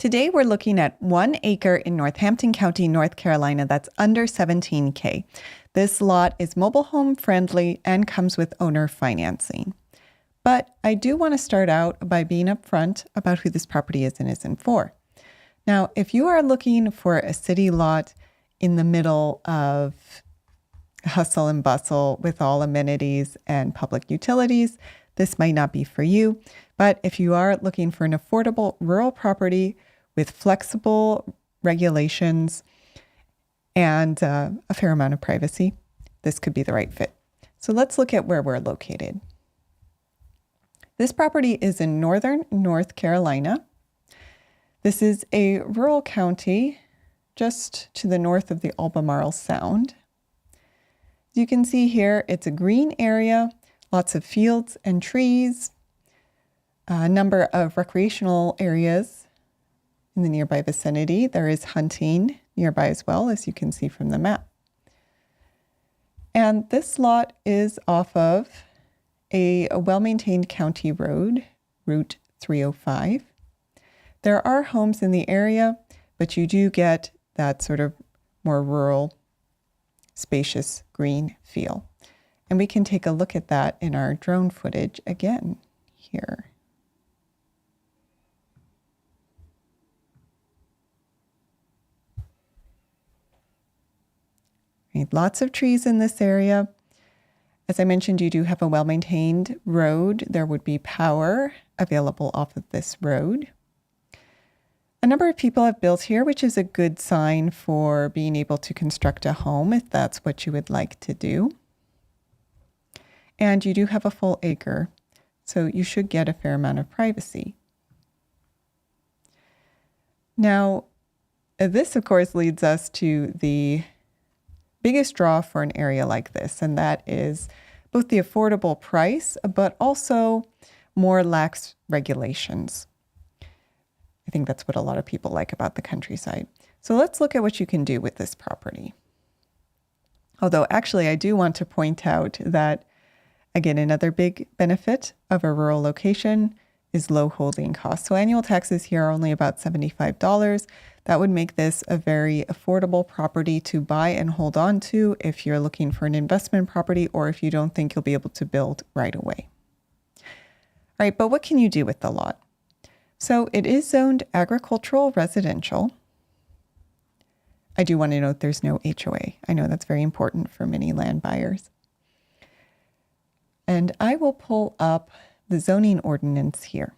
Today we're looking at 1 acre in Northampton County, North Carolina that's under 17K. This lot is mobile home friendly and comes with owner financing. But I do want to start out by being upfront about who this property is and isn't for. Now, if you are looking for a city lot in the middle of hustle and bustle with all amenities and public utilities, this might not be for you. But if you are looking for an affordable rural property with flexible regulations and a fair amount of privacy, this could be the right fit. So let's look at where we're located. This property is in northern North Carolina. This is a rural county just to the north of the Albemarle Sound. As you can see here, it's a green area, lots of fields and trees, a number of recreational areas in the nearby vicinity. There is hunting nearby as well, as you can see from the map. And this lot is off of a well-maintained county road, Route 305. There are homes in the area, but you do get that sort of more rural, spacious green feel. And we can take a look at that in our drone footage again here. Right, lots of trees in this area. As I mentioned, you do have a well-maintained road. There would be power available off of this road. A number of people have built here, which is a good sign for being able to construct a home if that's what you would like to do. And you do have a full acre, so you should get a fair amount of privacy. Now, this of course leads us to the biggest draw for an area like this, and that is both the affordable price, but also more lax regulations. I think that's what a lot of people like about the countryside. So let's look at what you can do with this property. Although actually I do want to point out that, again, another big benefit of a rural location is low holding costs. So annual taxes here are only about $75. That would make this a very affordable property to buy and hold on to if you're looking for an investment property or if you don't think you'll be able to build right away. All right, but what can you do with the lot? So it is zoned agricultural residential. I do want to note there's no HOA. I know that's very important for many land buyers. And I will pull up the zoning ordinance here.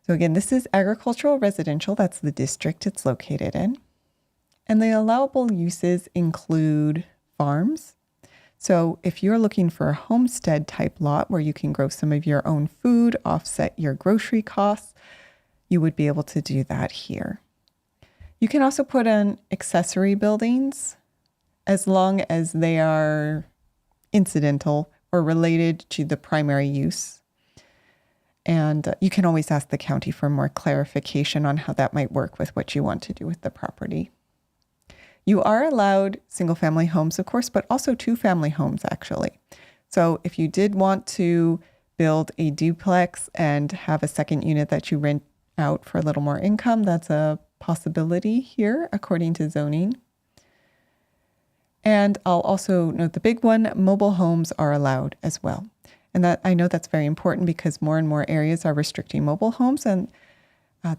So again, this is agricultural residential. That's the district it's located in. And the allowable uses include farms. So if you're looking for a homestead type lot where you can grow some of your own food, offset your grocery costs, you would be able to do that here. You can also put in accessory buildings as long as they are incidental or related to the primary use. And you can always ask the county for more clarification on how that might work with what you want to do with the property. You are allowed single-family homes, of course, but also two-family homes, actually. So if you did want to build a duplex and have a second unit that you rent out for a little more income, that's a possibility here, according to zoning. And I'll also note the big one, mobile homes are allowed as well. And that I know that's very important because more and more areas are restricting mobile homes, and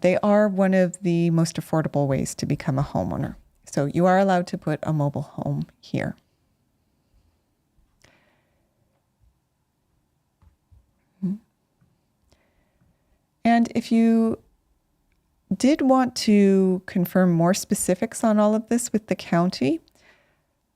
they are one of the most affordable ways to become a homeowner. So you are allowed to put a mobile home here. And if you did want to confirm more specifics on all of this with the county,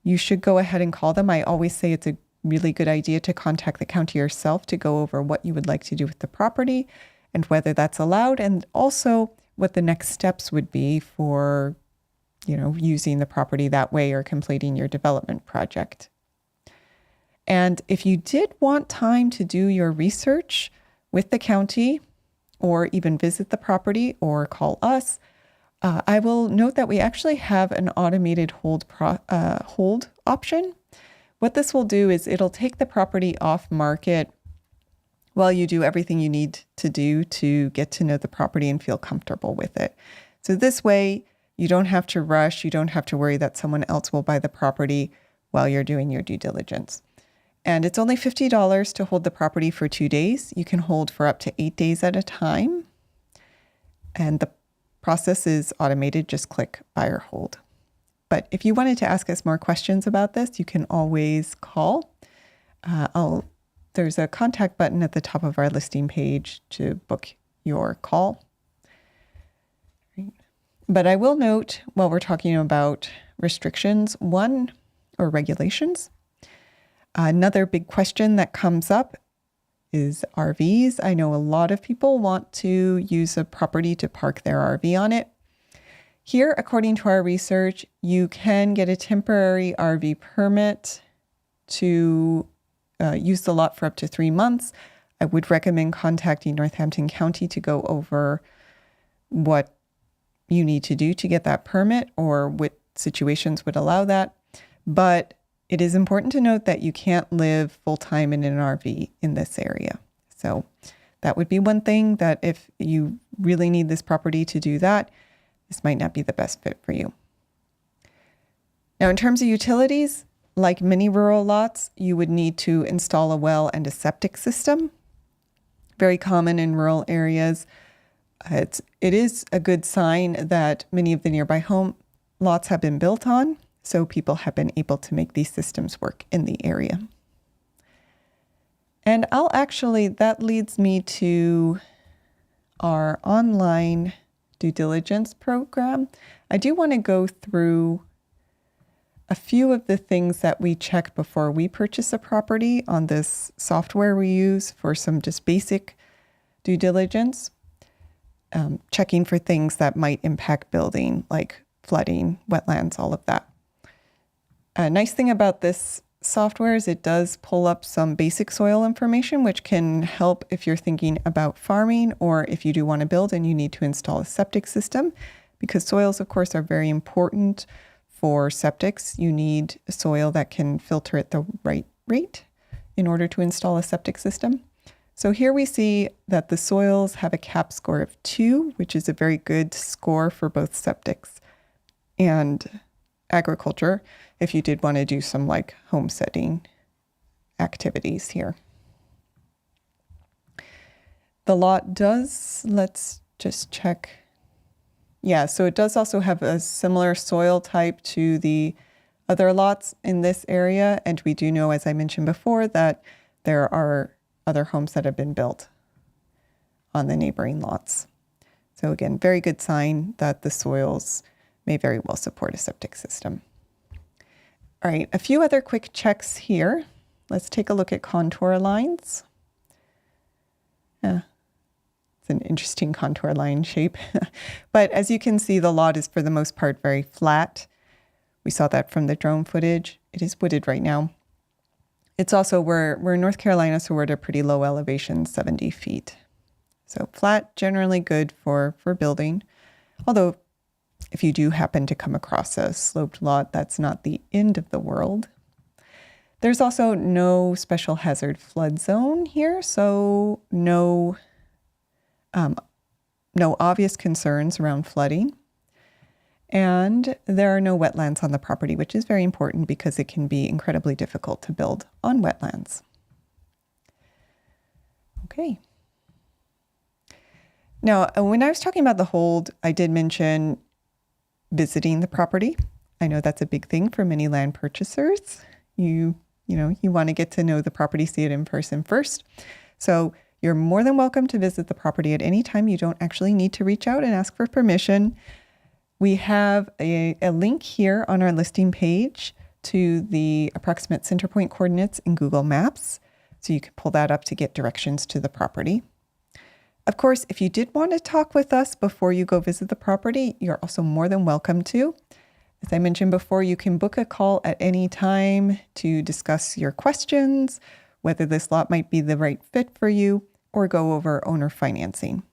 you should go ahead and call them. I always say it's a really good idea to contact the county yourself to go over what you would like to do with the property and whether that's allowed, and also what the next steps would be for, using the property that way or completing your development project. And if you did want time to do your research with the county or even visit the property or call us, I will note that we actually have an automated hold option. What this will do is it'll take the property off market while you do everything you need to do to get to know the property and feel comfortable with it. So this way, you don't have to rush. You don't have to worry that someone else will buy the property while you're doing your due diligence. And it's only $50 to hold the property for 2 days. You can hold for up to 8 days at a time. And the process is automated. Just click buy or hold. But if you wanted to ask us more questions about this, you can always call. There's a contact button at the top of our listing page to book your call. But I will note, while we're talking about restrictions, or regulations, another big question that comes up is RVs. I know a lot of people want to use a property to park their RV on it. Here, according to our research, you can get a temporary RV permit to use the lot for up to 3 months. I would recommend contacting Northampton County to go over what you need to do to get that permit or what situations would allow that. But it is important to note that you can't live full-time in an RV in this area. So that would be one thing that if you really need this property to do that, this might not be the best fit for you. Now, in terms of utilities, like many rural lots, you would need to install a well and a septic system. Very common in rural areas. It is a good sign that many of the nearby home lots have been built on, so people have been able to make these systems work in the area. And that leads me to our online due diligence program. I do want to go through a few of the things that we check before we purchase a property on this software we use for some just basic due diligence. Checking for things that might impact building, like flooding, wetlands, all of that. A nice thing about this software is it does pull up some basic soil information, which can help if you're thinking about farming or if you do want to build and you need to install a septic system, because soils, of course, are very important for septics. You need a soil that can filter at the right rate in order to install a septic system. So here we see that the soils have a CAP score of 2, which is a very good score for both septics and agriculture, if you did want to do some like homesteading activities here. The lot does, let's just check. Yeah, so it does also have a similar soil type to the other lots in this area. And we do know, as I mentioned before, that there are other homes that have been built on the neighboring lots. So again, very good sign that the soils may very well support a septic system. All right, a few other quick checks here. Let's take a look at contour lines. It's an interesting contour line shape. But as you can see, the lot is for the most part very flat. We saw that from the drone footage. It is wooded right now. It's also, we're in North Carolina, so we're at a pretty low elevation, 70 feet. So flat, generally good for building. Although, if you do happen to come across a sloped lot, that's not the end of the world. There's also no special hazard flood zone here, so no obvious concerns around flooding. And there are no wetlands on the property, which is very important because it can be incredibly difficult to build on wetlands. Okay. Now, when I was talking about the hold, I did mention visiting the property. I know that's a big thing for many land purchasers. You want to get to know the property, see it in person first. So you're more than welcome to visit the property at any time. You don't actually need to reach out and ask for permission. We have a link here on our listing page to the approximate center point coordinates in Google Maps. So you can pull that up to get directions to the property. Of course, if you did want to talk with us before you go visit the property, you're also more than welcome to. As I mentioned before, you can book a call at any time to discuss your questions, whether this lot might be the right fit for you, or go over owner financing.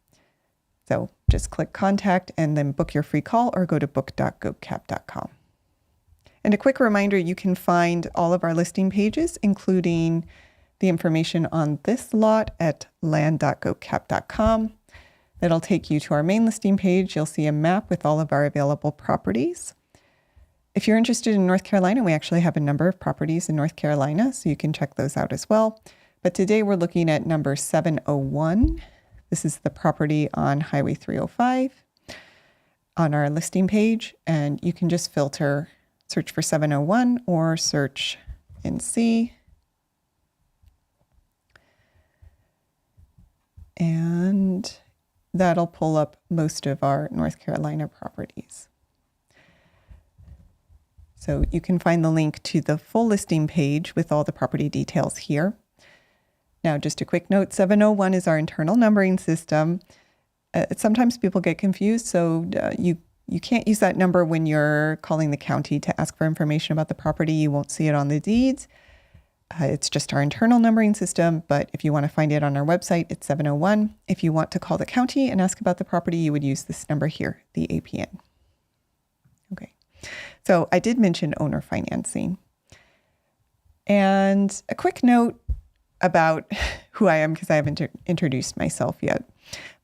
So just click contact and then book your free call or go to book.gocap.com. And a quick reminder, you can find all of our listing pages, including the information on this lot at land.gocap.com. That'll take you to our main listing page. You'll see a map with all of our available properties. If you're interested in North Carolina, we actually have a number of properties in North Carolina, so you can check those out as well. But today we're looking at number 701. This is the property on Highway 305 on our listing page, and you can just search for 701 or search and see. And that'll pull up most of our North Carolina properties. So you can find the link to the full listing page with all the property details here. Now, just a quick note, 701 is our internal numbering system. Sometimes people get confused, so you can't use that number when you're calling the county to ask for information about the property. You won't see it on the deeds. It's just our internal numbering system, but if you want to find it on our website, it's 701. If you want to call the county and ask about the property, you would use this number here, the APN. Okay. So I did mention owner financing. And a quick note about who I am, because I haven't introduced myself yet.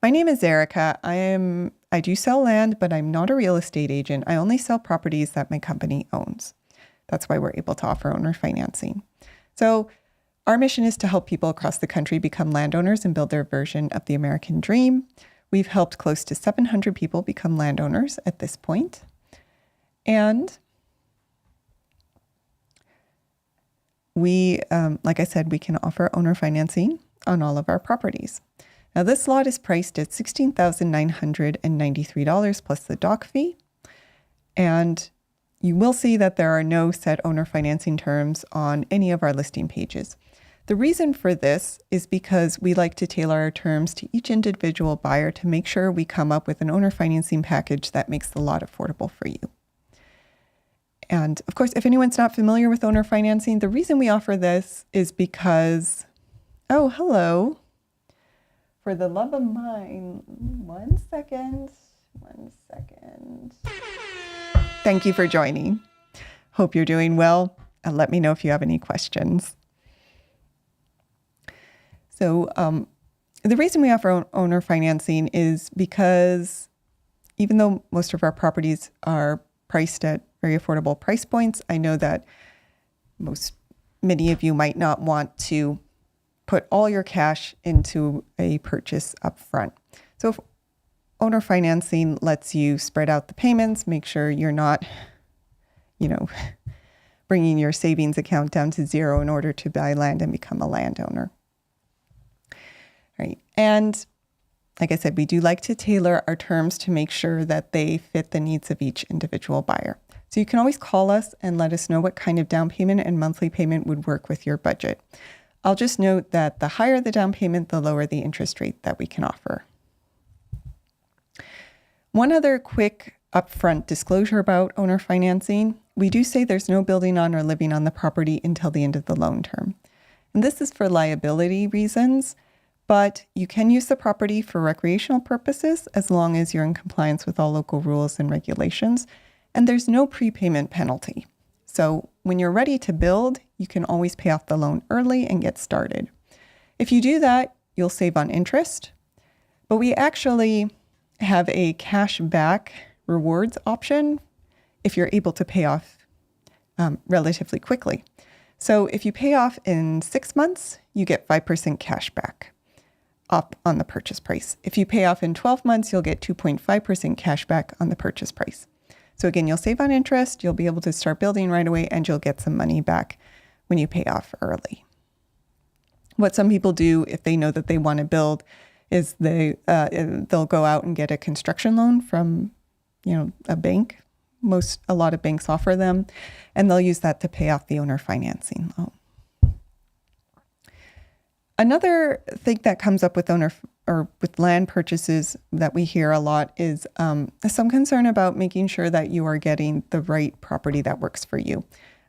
My name is Erica. I do sell land, but I'm not a real estate agent. I only sell properties that my company owns. That's why we're able to offer owner financing. So our mission is to help people across the country become landowners and build their version of the American dream. We've helped close to 700 people become landowners at this point. And we, like I said, we can offer owner financing on all of our properties. Now, this lot is priced at $16,993 plus the dock fee. And you will see that there are no set owner financing terms on any of our listing pages. The reason for this is because we like to tailor our terms to each individual buyer to make sure we come up with an owner financing package that makes the lot affordable for you. And of course, if anyone's not familiar with owner financing, the reason we offer this is because, oh, hello. For the love of mine, one second. Thank you for joining. Hope you're doing well, and let me know if you have any questions. So the reason we offer owner financing is because even though most of our properties are priced at very affordable price points, I know that many of you might not want to put all your cash into a purchase up front. So if owner financing lets you spread out the payments, make sure you're not, bringing your savings account down to zero in order to buy land and become a landowner. Right. And like I said, we do like to tailor our terms to make sure that they fit the needs of each individual buyer. So you can always call us and let us know what kind of down payment and monthly payment would work with your budget. I'll just note that the higher the down payment, the lower the interest rate that we can offer. One other quick upfront disclosure about owner financing. We do say there's no building on or living on the property until the end of the loan term. And this is for liability reasons, but you can use the property for recreational purposes as long as you're in compliance with all local rules and regulations. And there's no prepayment penalty. So when you're ready to build, you can always pay off the loan early and get started. If you do that, you'll save on interest, but we actually have a cash back rewards option if you're able to pay off relatively quickly. So if you pay off in 6 months, you get 5% cash back up on the purchase price. If you pay off in 12 months, you'll get 2.5% cash back on the purchase price. So again, you'll save on interest, you'll be able to start building right away, and you'll get some money back when you pay off early. What some people do if they know that they want to build is they'll go out and get a construction loan from, a bank. A lot of banks offer them, and they'll use that to pay off the owner financing loan. Another thing that comes up with with land purchases that we hear a lot is some concern about making sure that you are getting the right property that works for you.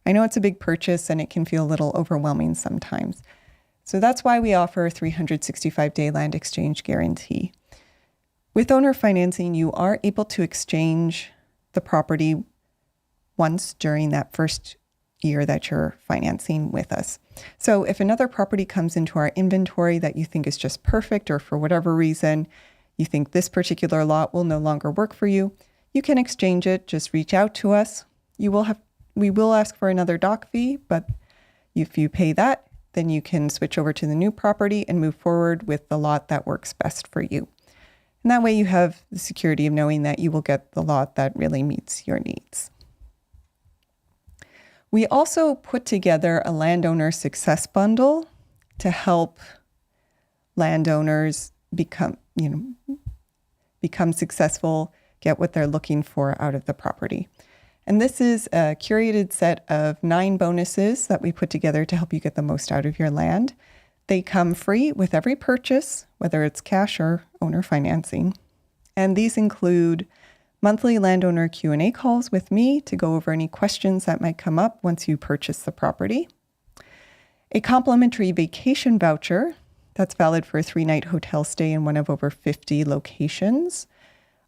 I know it's a big purchase and it can feel a little overwhelming sometimes. So that's why we offer a 365-day land exchange guarantee. With owner financing, you are able to exchange the property once during that first year that you're financing with us. So if another property comes into our inventory that you think is just perfect, or for whatever reason you think this particular lot will no longer work for you, you can exchange it. Just reach out to us. We will ask for another dock fee, but if you pay that, then you can switch over to the new property and move forward with the lot that works best for you. And that way you have the security of knowing that you will get the lot that really meets your needs. We also put together a landowner success bundle to help landowners become successful, get what they're looking for out of the property. And this is a curated set of 9 bonuses that we put together to help you get the most out of your land. They come free with every purchase, whether it's cash or owner financing. And these include monthly landowner Q&A calls with me to go over any questions that might come up once you purchase the property. A complimentary vacation voucher that's valid for a 3-night hotel stay in one of over 50 locations,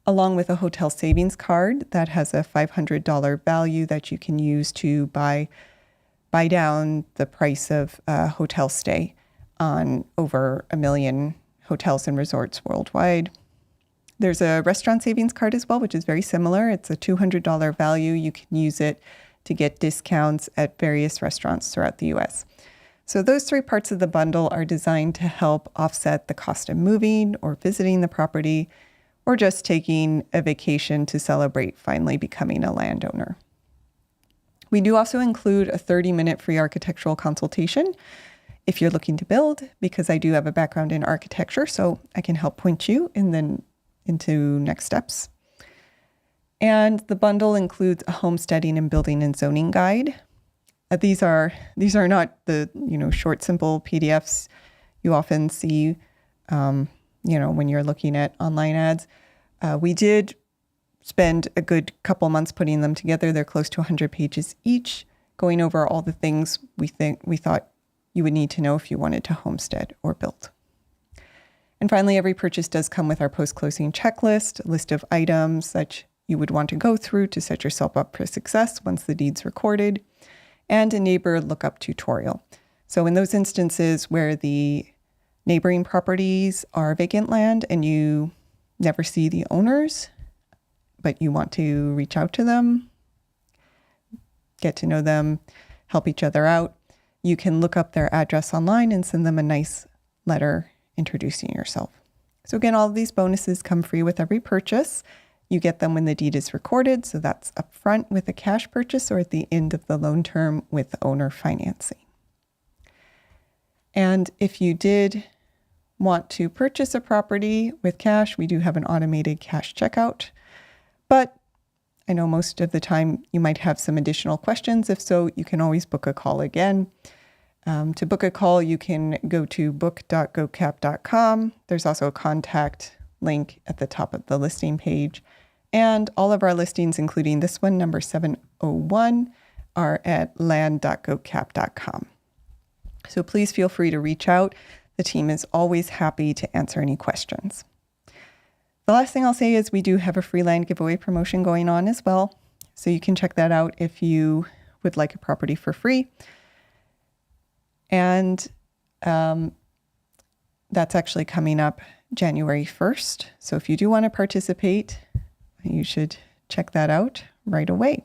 along with a hotel savings card that has a $500 value that you can use to buy down the price of a hotel stay on over 1 million hotels and resorts worldwide. There's a restaurant savings card as well, which is very similar. It's a $200 value. You can use it to get discounts at various restaurants throughout the U.S. So those 3 parts of the bundle are designed to help offset the cost of moving or visiting the property, or just taking a vacation to celebrate finally becoming a landowner. We do also include a 30-minute free architectural consultation if you're looking to build, because I do have a background in architecture, so I can help point you into next steps. And the bundle includes a homesteading and building and zoning guide. These are not the short, simple PDFs you often see when you're looking at online ads. We did spend a good couple months putting them together. They're close to 100 pages each, going over all the things we thought you would need to know if you wanted to homestead or build. And finally, every purchase does come with our post-closing checklist, a list of items that you would want to go through to set yourself up for success once the deed's recorded, and a neighbor lookup tutorial. So in those instances where the neighboring properties are vacant land and you never see the owners, but you want to reach out to them, get to know them, help each other out, you can look up their address online and send them a nice letter introducing yourself. So again, all of these bonuses come free with every purchase. You get them when the deed is recorded, so that's upfront with a cash purchase or at the end of the loan term with owner financing. And if you did want to purchase a property with cash, we do have an automated cash checkout. But I know most of the time you might have some additional questions. If so, you can always book a call again. To book a call, you can go to book.gocap.com. There's also a contact link at the top of the listing page. And all of our listings, including this one, number 701, are at land.gocap.com. So please feel free to reach out. The team is always happy to answer any questions. The last thing I'll say is we do have a free land giveaway promotion going on as well. So you can check that out if you would like a property for free. And that's actually coming up January 1st. So if you do want to participate, you should check that out right away.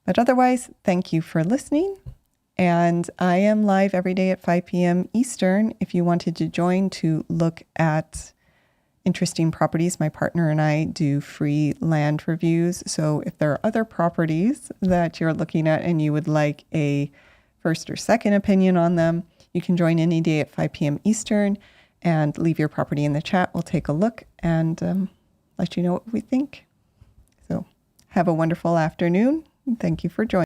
But otherwise, thank you for listening. And I am live every day at 5 p.m. Eastern. If you wanted to join to look at interesting properties, my partner and I do free land reviews. So if there are other properties that you're looking at and you would like a first or second opinion on them, you can join any day at 5 p.m. Eastern and leave your property in the chat. We'll take a look and let you know what we think. So have a wonderful afternoon. Thank you for joining.